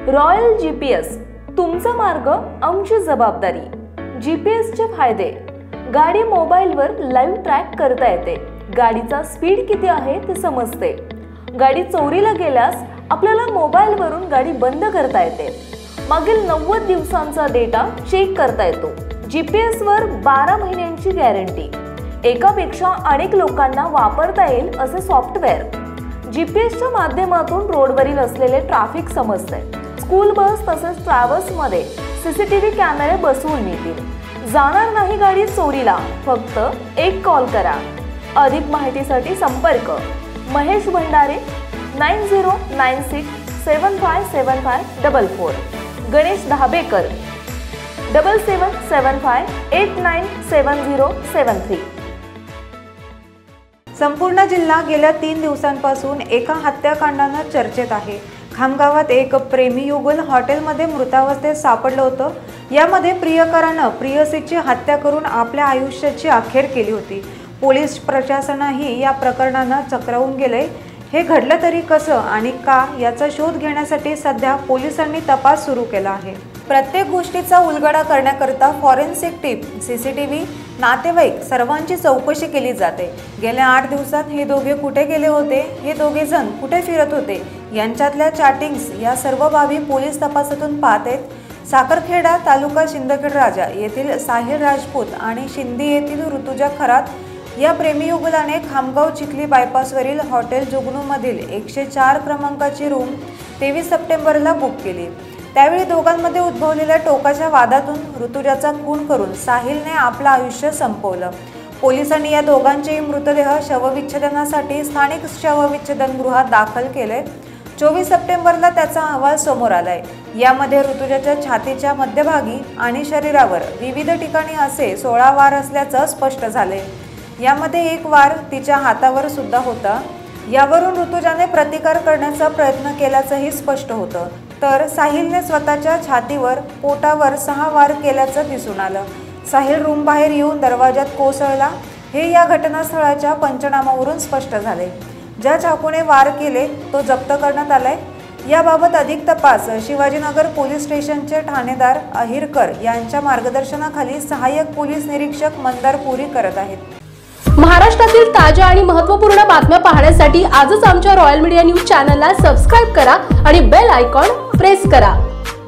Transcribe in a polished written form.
Royal GPS, तुमचा मार्ग आमची जबाबदारी। जीपीएसचे फायदे: गाडी मोबाईलवर लाईव्ह ट्रॅक करता येते, गाडीचा स्पीड किती आहे ते समजते, गाडी चोरीला गेल्यास आपल्याला मोबाईलवरून गाडी बंद करता येते, मागील 90 दिवसांचा डेटा चेक करता येतो, जीपीएस वर 12 महिन्यांची गॅरंटी, एकापेक्षा अनेक लोकांना वापरता येईल असे सॉफ्टवेअर, जीपीएसच्या माध्यमातून रोडवरील असलेले ट्रॅफिक समजते, स्कूल बस तसेच ट्रॅव्हल्स मध्ये सीसीटीव्ही कॅमेरे बसवून मिळतील, जाणार नाही गाडी चोरीला, फक्त एक कॉल करा। अधिक माहितीसाठी संपर्क महेश भंडारे 9096757544, गणेश धाबेकर 7775897073। संपूर्ण जिल्हा गेल्या 3 दिवसांपासून एका हत्याकांडानं चर्चेत आहे। खामगावात एक प्रेमीयुगल हॉटेलमध्ये मृतावस्थेत सापडलं होतं। यामध्ये प्रियकरानं प्रियसीची हत्या करून आपल्या आयुष्याची अखेर केली होती। पोलीस प्रशासनही या प्रकरणानं चक्रावून गेले। हे घडलं तरी कसं आणि का याचा शोध घेण्यासाठी सध्या पोलिसांनी तपास सुरू केला आहे। प्रत्येक गोष्टीचा उलगडा करण्याकरता फॉरेन्सिक टीम, सीसीटीव्ही, नातेवाईक सर्वांची चौकशी केली जाते। गेल्या 8 दिवसात हे दोघे कुठे गेले होते, हे दोघे जण कुठे फिरत होते, यांच्यातल्या चॅटिंग्स या सर्व बाबी पोलीस तपासातून पाहतात। साखरखेडा तालुका शिंदखेड राजा येथील साहिल राजपूत आणि शिंदी येथील ऋतुजा खरात या प्रेमीयुगलाने खामगाव चिखली बायपासवरील हॉटेल जुगनूमधील 104 क्रमांकाची रूम 23 सप्टेंबरला बुक केली। त्यावेळी दोघांमध्ये उद्भवलेल्या टोकाच्या वादातून ऋतुजाचा खून करून साहिलने आपलं आयुष्य संपवलं। पोलिसांनी या दोघांचेही मृतदेह शवविच्छेदनासाठी स्थानिक शवविच्छेदनगृहात दाखल केले। 24 सप्टेंबरला त्याचा अहवाल समोर आलाय। यामध्ये ऋतुजाच्या छातीच्या मध्यभागी आणि शरीरावर विविध ठिकाणी असे 16 वार असल्याचं स्पष्ट झाले। यामध्ये एक वार तिच्या हातावर सुद्धा होता। यावरून ऋतुजाने प्रतिकार करण्याचा प्रयत्न केल्याचंही स्पष्ट होतं। तर साहिलने स्वतःच्या छातीवर, पोटावर 6 वार केल्याचं दिसून आलं। साहिल रूम बाहेर येऊन दरवाजात कोसळला, हे या घटनास्थळाच्या पंचनामावरून स्पष्ट झाले। ज्या चाकूने वार केले तो जप्त करण्यात आलाय। याबाबत अधिक तपास शिवाजीनगर पोलीस स्टेशनचे ठाणेदार अहिरकर यांच्या मार्गदर्शनाखाली सहाय्यक पोलीस निरीक्षक मंदार पुरी करत आहेत। महाराष्ट्रातील ताज्या आणि महत्त्वपूर्ण बातम्या पाहण्यासाठी आजच आमच्या रॉयल मीडिया न्यूज चॅनलला सबस्क्राइब करा आणि बेल आयकॉन प्रेस करा।